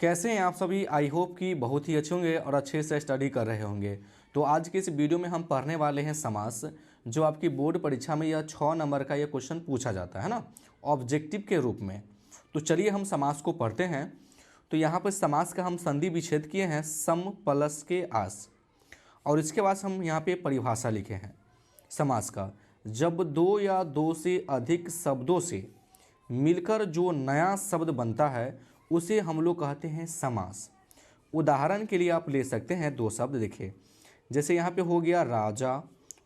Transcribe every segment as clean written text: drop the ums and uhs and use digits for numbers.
कैसे हैं आप सभी। आई होप कि बहुत ही अच्छे होंगे और अच्छे से स्टडी कर रहे होंगे। तो आज के इस वीडियो में हम पढ़ने वाले हैं समास, जो आपकी बोर्ड परीक्षा में यह 6 नंबर का यह क्वेश्चन पूछा जाता है ना, ऑब्जेक्टिव के रूप में। तो चलिए हम समास को पढ़ते हैं। तो यहाँ पर समास का हम संधि विच्छेद किए हैं सम प्लस के आस, और इसके बाद हम यहाँ पे परिभाषा लिखे हैं समास का। जब दो या दो से अधिक शब्दों से मिलकर जो नया शब्द बनता है उसे हम लोग कहते हैं समास। उदाहरण के लिए आप ले सकते हैं दो शब्द, देखिए जैसे यहाँ पे हो गया राजा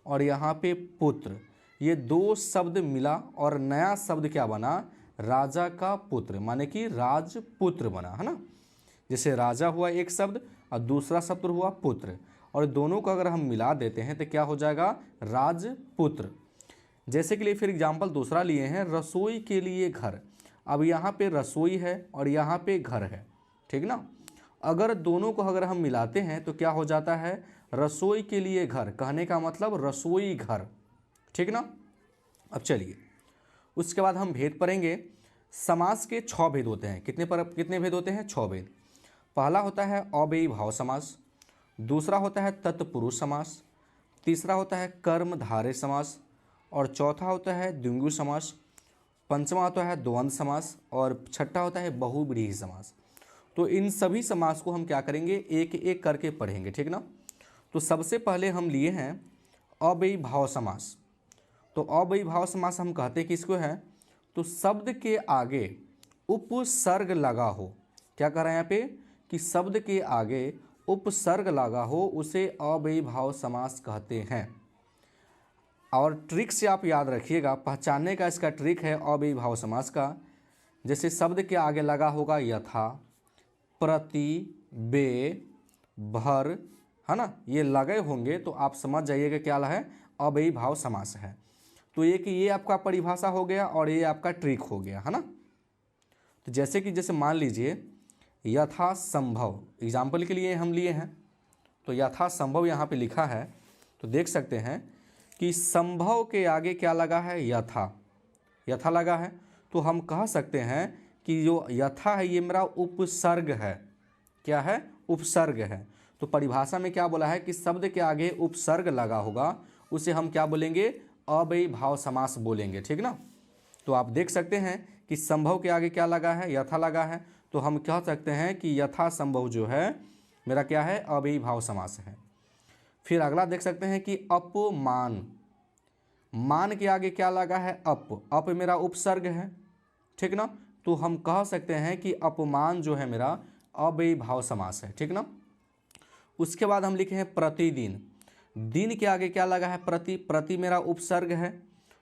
और यहाँ पे पुत्र। ये दो शब्द मिला और नया शब्द क्या बना, राजा का पुत्र, माने कि राजपुत्र बना, है ना। जैसे राजा हुआ एक शब्द और दूसरा शब्द हुआ पुत्र, और दोनों को अगर हम मिला देते हैं तो क्या हो जाएगा, राजपुत्र। जैसे कि लिए फिर एग्जाम्पल दूसरा लिए हैं, रसोई के लिए घर। अब यहाँ पे रसोई है और यहाँ पे घर है, ठीक ना। अगर दोनों को अगर हम मिलाते हैं तो क्या हो जाता है, रसोई के लिए घर, कहने का मतलब रसोई घर, ठीक ना। अब चलिए उसके बाद हम भेद पढ़ेंगे। समास के 6 भेद होते हैं। कितने भेद होते हैं, 6 भेद। पहला होता है अव्ययी भाव समास, दूसरा होता है तत्पुरुष समास, तीसरा होता है कर्मधारय समास, और चौथा होता है द्विगु समास, पंचमा होता है द्वंद्व समास, और छठा होता है बहुव्रीहि समास। तो इन सभी समास को हम क्या करेंगे, एक एक करके पढ़ेंगे, ठीक ना। तो सबसे पहले हम लिए हैं अव्ययी भाव समास। तो अव्ययी भाव समास हम कहते हैं किसको है, तो शब्द के आगे उपसर्ग लगा हो। क्या कर रहे हैं यहाँ पे, कि शब्द के आगे उपसर्ग लगा हो उसे अव्ययी भाव समास कहते हैं। और ट्रिक से आप याद रखिएगा, पहचानने का इसका ट्रिक है अव्ययी भाव समास का। जैसे शब्द के आगे लगा होगा यथा, प्रति, बे, भर, है ना, ये लगे होंगे तो आप समझ जाइएगा क्या है, अव्ययी भाव समास है। तो ये आपका परिभाषा हो गया और ये आपका ट्रिक हो गया, है ना। तो जैसे मान लीजिए यथा संभव, एग्जाम्पल के लिए हम लिए हैं, तो यथा संभव यहाँ पे लिखा है। तो देख सकते हैं कि संभव के आगे क्या लगा है, यथा लगा है। तो हम कह सकते हैं कि जो यथा है ये मेरा उपसर्ग है। क्या है, उपसर्ग है। तो परिभाषा में क्या बोला है कि शब्द के आगे उपसर्ग लगा होगा उसे हम क्या बोलेंगे, अव्ययी भाव समास बोलेंगे, ठीक ना। तो आप देख सकते हैं कि संभव के आगे क्या लगा है, यथा लगा है। तो हम कह सकते हैं कि यथा संभव जो है मेरा क्या है, अव्ययी भाव समास है। फिर अगला देख सकते हैं कि अपमान, मान के आगे क्या लगा है, अप मेरा उपसर्ग है, ठीक ना। तो हम कह सकते हैं कि अपमान जो है मेरा अव्ययी भाव समास है, ठीक ना। उसके बाद हम लिखे हैं प्रतिदिन, दिन के आगे क्या लगा है, प्रति मेरा उपसर्ग है।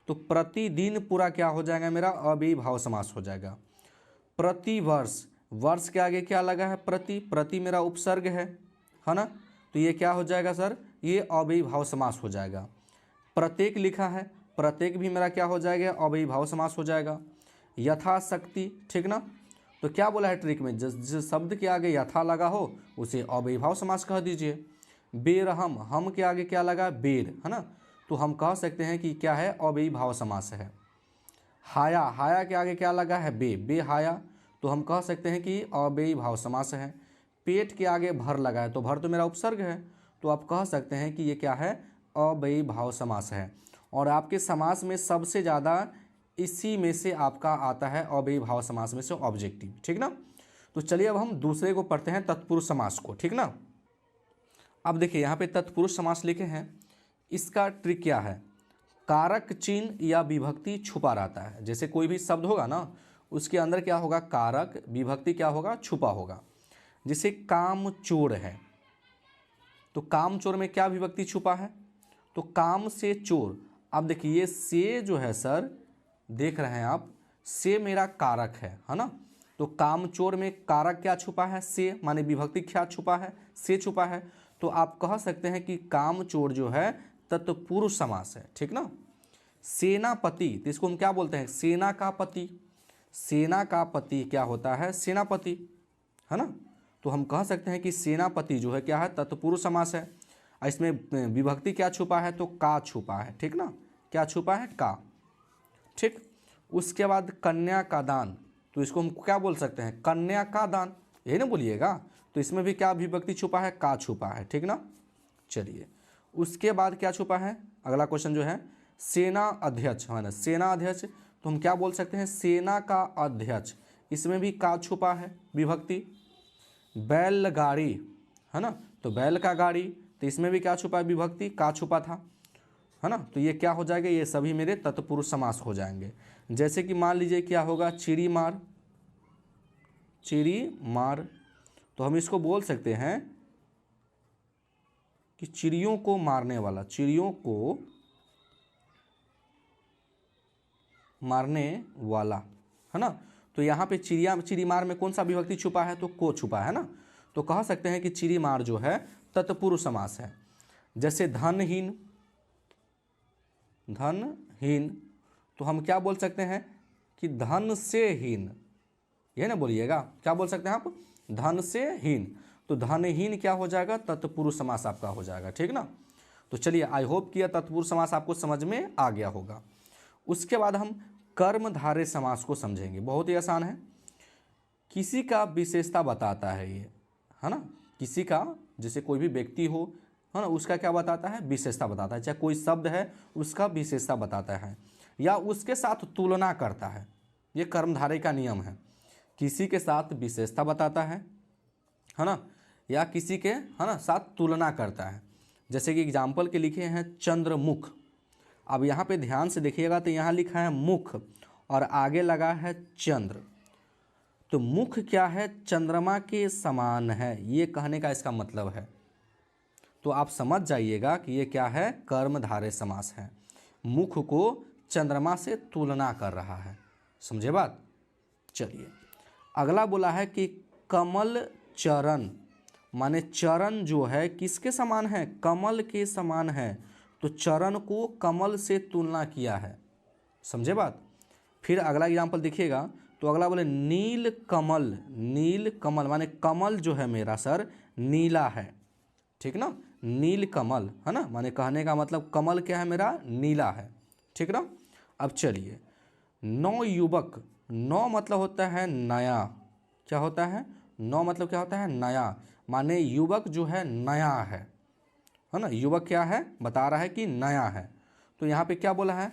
तो प्रतिदिन पूरा क्या हो जाएगा, मेरा अव्ययी भाव समास हो जाएगा। प्रतिवर्ष, वर्ष के आगे क्या लगा है, प्रति मेरा उपसर्ग है ना। तो ये क्या हो जाएगा सर, ये अव्ययी भाव समास हो जाएगा। प्रत्येक लिखा है, प्रत्येक भी मेरा क्या हो जाएगा, अव्ययी भाव समास हो जाएगा। यथाशक्ति, ठीक ना। तो क्या बोला है ट्रिक में, जिस शब्द के आगे यथा लगा हो उसे अव्ययी भाव समास कह दीजिए। बेरहम, हम के आगे क्या लगा, बेर, है ना। तो हम कह सकते हैं कि क्या है, अव्ययी भाव समास है। हाया के आगे क्या लगा है, बेहाया। तो हम कह सकते हैं कि अव्ययी भाव समास है। पेट के आगे भर लगा है, तो भर तो मेरा उपसर्ग है, तो आप कह सकते हैं कि ये क्या है, अव्ययी भाव समास है। और आपके समास में सबसे ज़्यादा इसी में से आपका आता है अव्ययी भाव समास में से ऑब्जेक्टिव, ठीक ना। तो चलिए अब हम दूसरे को पढ़ते हैं, तत्पुरुष समास को, ठीक ना। अब देखिए यहाँ पे तत्पुरुष समास लिखे हैं, इसका ट्रिक क्या है, कारक चिन्ह या विभक्ति छुपा रहता है। जैसे कोई भी शब्द होगा ना, उसके अंदर क्या होगा, कारक, विभक्ति क्या होगा, छुपा होगा। जैसे काम चोर है, तो काम चोर में क्या विभक्ति छुपा है, तो काम से चोर। अब देखिए ये से जो है सर, देख रहे हैं आप, से मेरा कारक है ना। तो काम चोर में कारक क्या छुपा है, से, माने विभक्ति क्या छुपा है, से छुपा है। तो आप कह सकते हैं कि काम चोर जो है तत्पुरुष समास है, ठीक ना। सेनापति, तो इसको हम क्या बोलते हैं, सेना का पति। सेना का पति क्या होता है, सेनापति, है ना। तो हम कह सकते हैं कि सेनापति जो है क्या है, तत्पुरुष समास है। इसमें विभक्ति क्या छुपा है, तो का छुपा है, ठीक ना। क्या छुपा है, का, ठीक। उसके बाद कन्या का दान, तो इसको हम क्या बोल सकते हैं, कन्या का दान। यही ना बोलिएगा। तो इसमें भी क्या विभक्ति छुपा है, का छुपा है, ठीक ना। चलिए उसके बाद क्या छुपा है, अगला क्वेश्चन जो है सेना अध्यक्ष है ना, सेना अध्यक्ष, तो हम क्या बोल सकते हैं, सेना का अध्यक्ष, इसमें भी का छुपा है विभक्ति। बैलगाड़ी है ना, तो बैल का गाड़ी, तो इसमें भी क्या छुपा है विभक्ति, का छुपा था, है ना। तो ये क्या हो जाएगा, ये सभी मेरे तत्पुरुष समास हो जाएंगे। जैसे कि मान लीजिए क्या होगा, चिड़ी मार, चिड़ी मार, तो हम इसको बोल सकते हैं कि चिड़ियों को मारने वाला, चिड़ियों को मारने वाला, है ना। तो यहाँ पे चिड़िया, चिड़ी मार में कौन सा विभक्ति छुपा है, तो को छुपा है ना। तो कह सकते हैं कि चिड़ी मार जो है तत्पुरुष समास है। जैसे धनहीन, धनहीन, तो हम क्या बोल सकते हैं कि धन से हीन, ये ना बोलिएगा, क्या बोल सकते हैं आप, धन से हीन, तो धनहीन क्या हो जाएगा, तत्पुरुष समास आपका हो जाएगा, ठीक ना। तो चलिए आई होप कि यह तत्पुरुष समास आपको समझ में आ गया होगा। उसके बाद हम कर्मधारय समास को समझेंगे, बहुत ही आसान है। किसी का विशेषता बताता है ये, है ना, किसी का, जैसे कोई भी व्यक्ति हो, है ना, उसका क्या बताता है, विशेषता बताता है। चाहे कोई शब्द है उसका विशेषता बताता है या उसके साथ तुलना करता है, ये कर्मधारय का नियम है। किसी के साथ विशेषता बताता है ना, या किसी के, है ना, साथ तुलना करता है। जैसे कि एग्जाम्पल के लिखे हैं चंद्रमुख। अब यहाँ पे ध्यान से देखिएगा तो यहाँ लिखा है मुख और आगे लगा है चंद्र, तो मुख क्या है, चंद्रमा के समान है, ये कहने का इसका मतलब है। तो आप समझ जाइएगा कि ये क्या है, कर्मधारय समास है, मुख को चंद्रमा से तुलना कर रहा है, समझे बात। चलिए अगला बोला है कि कमल चरण, माने चरण जो है किसके समान है, कमल के समान है, तो चरण को कमल से तुलना किया है, समझे बात। फिर अगला एग्जाम्पल देखिएगा, तो अगला बोले नील कमल, नील कमल माने कमल जो है मेरा सर नीला है, ठीक ना, नील कमल, है ना, माने कहने का मतलब कमल क्या है मेरा, नीला है, ठीक ना। अब चलिए नौ युवक, नौ मतलब होता है नया, क्या होता है, नौ मतलब क्या होता है, नया, माने युवक जो है नया है ना, युवक क्या है, बता रहा है कि नया है। तो यहाँ पे क्या बोला है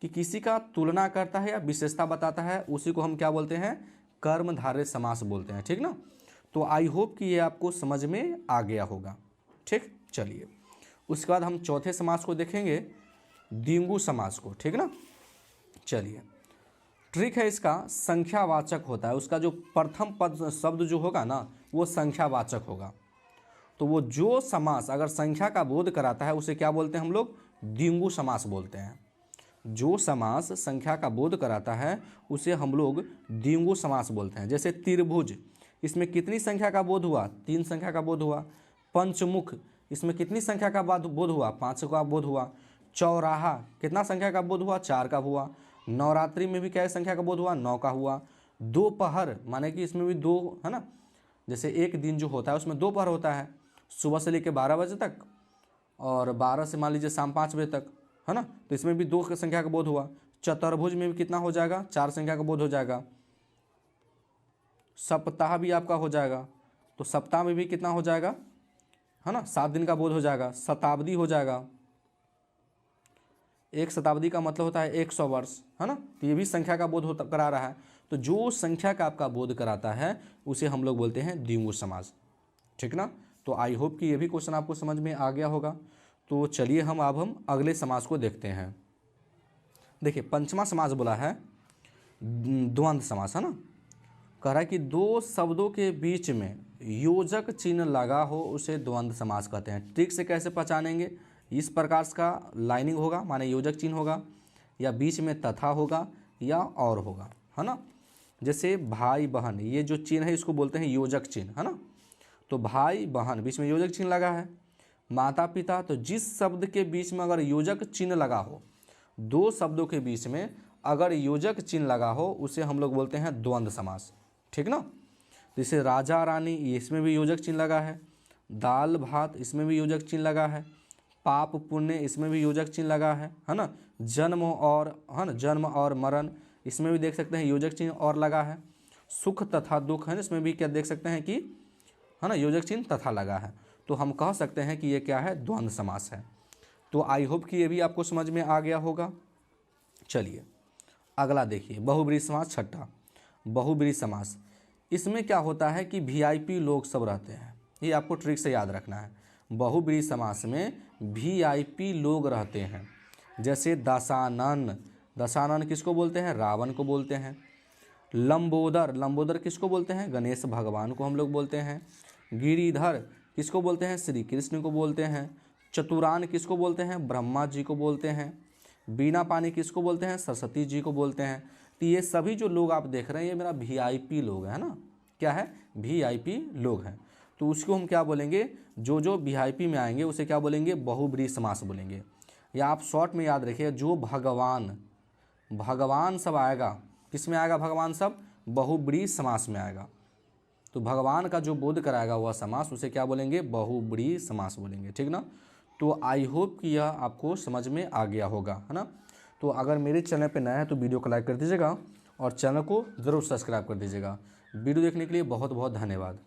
कि किसी का तुलना करता है या विशेषता बताता है, उसी को हम क्या बोलते हैं, कर्मधारय समास बोलते हैं, ठीक ना। तो आई होप कि ये आपको समझ में आ गया होगा, ठीक। चलिए उसके बाद हम चौथे समास को देखेंगे, द्विगु समास को, ठीक ना। चलिए ट्रिक है इसका, संख्यावाचक होता है, उसका जो प्रथम पद शब्द जो होगा ना वो संख्यावाचक होगा। तो वो जो समास अगर संख्या का बोध कराता है उसे क्या बोलते हैं हम लोग, द्विगु समास बोलते हैं। जो समास संख्या का बोध कराता है उसे हम लोग द्विगु समास बोलते हैं। जैसे त्रिभुज, इसमें कितनी संख्या का बोध हुआ, 3 संख्या का बोध हुआ। पंचमुख, इसमें कितनी संख्या का बोध हुआ, 5 का बोध हुआ। चौराहा, कितना संख्या का बोध हुआ, 4 का हुआ। नवरात्रि में भी क्या संख्या का बोध हुआ, 9 का हुआ। दोपहर माने कि इसमें भी 2, है ना, जैसे एक दिन जो होता है उसमें 2 पहर होता है, सुबह से लेकर 12 बजे तक और 12 से मान लीजिए शाम 5 बजे तक, है ना, तो इसमें भी 2 संख्या का बोध हुआ। चतुर्भुज में भी कितना हो जाएगा, 4 संख्या का बोध हो जाएगा। सप्ताह भी आपका हो जाएगा, तो सप्ताह में भी कितना हो जाएगा, है ना, 7 दिन का बोध हो जाएगा। शताब्दी हो जाएगा, एक शताब्दी का मतलब होता है 100 वर्ष, है ना, तो ये भी संख्या का बोध होता करा रहा है। तो जो संख्या का आपका बोध कराता है उसे हम लोग बोलते हैं द्विगु समास, ठीक ना। तो आई होप कि ये भी क्वेश्चन आपको समझ में आ गया होगा। तो चलिए हम अगले समास को देखते हैं। देखिए पंचमा समास बोला है द्वंद्व समास, है ना, कह रहा है कि 2 शब्दों के बीच में योजक चिन्ह लगा हो उसे द्वंद्व समास कहते हैं। ट्रिक से कैसे पहचानेंगे, इस प्रकार का लाइनिंग होगा माने योजक चिन्ह होगा, या बीच में तथा होगा या और होगा, है ना। जैसे भाई बहन, ये जो चिन्ह है इसको बोलते हैं योजक चिन्ह, है ना। तो भाई बहन बीच में योजक चिन्ह लगा है। माता पिता, तो जिस शब्द के बीच में अगर योजक चिन्ह लगा हो, 2 शब्दों के बीच में अगर योजक चिन्ह लगा हो उसे हम लोग बोलते हैं द्वंद्व समास, ठीक ना। जैसे राजा रानी, इसमें भी योजक चिन्ह लगा है। दाल भात, इसमें भी योजक चिन्ह लगा है। पाप पुण्य, इसमें भी योजक चिन्ह लगा है ना। जन्म और, है ना, जन्म और मरण, इसमें भी देख सकते हैं योजक चिन्ह और लगा है। सुख तथा दुख है ना, इसमें भी क्या देख सकते हैं कि है ना योजक चिन्ह तथा लगा है, तो हम कह सकते हैं कि ये क्या है, द्वंद्व समास है। तो आई होप कि ये भी आपको समझ में आ गया होगा। चलिए अगला देखिए, बहुब्रीहि समास छठा। बहुब्रीहि समास, इसमें क्या होता है कि वीआईपी लोग सब रहते हैं, ये आपको ट्रिक से याद रखना है। बहुब्रीहि समास में वीआईपी लोग रहते हैं, जैसे दशानन, दशानन किसको बोलते हैं, रावण को बोलते हैं। लंबोदर, लंबोदर किसको बोलते हैं, गणेश भगवान को हम लोग बोलते हैं। गिरिधर किसको बोलते हैं, श्री कृष्ण को बोलते हैं। चतुरान किसको बोलते हैं, ब्रह्मा जी को बोलते हैं। बीना पानी किसको बोलते हैं, सरस्वती जी को बोलते हैं। तो ये सभी जो लोग आप देख रहे हैं ये मेरा वीआईपी लोग है ना, क्या है, वीआईपी लोग हैं। तो उसको हम क्या बोलेंगे, जो जो वीआईपी में आएंगे उसे क्या बोलेंगे, बहुब्रीहि समास बोलेंगे। या आप शॉर्ट में याद रखिए, जो भगवान, भगवान सब आएगा, किस में आएगा, भगवान सब बहुब्रीहि समास में आएगा। तो भगवान का जो बोध कराएगा वह समास, उसे क्या बोलेंगे, बहुब्रीहि समास बोलेंगे, ठीक ना। तो आई होप कि यह आपको समझ में आ गया होगा, है ना। तो अगर मेरे चैनल पे नया है तो वीडियो को लाइक कर दीजिएगा और चैनल को ज़रूर सब्सक्राइब कर दीजिएगा। वीडियो देखने के लिए बहुत बहुत धन्यवाद।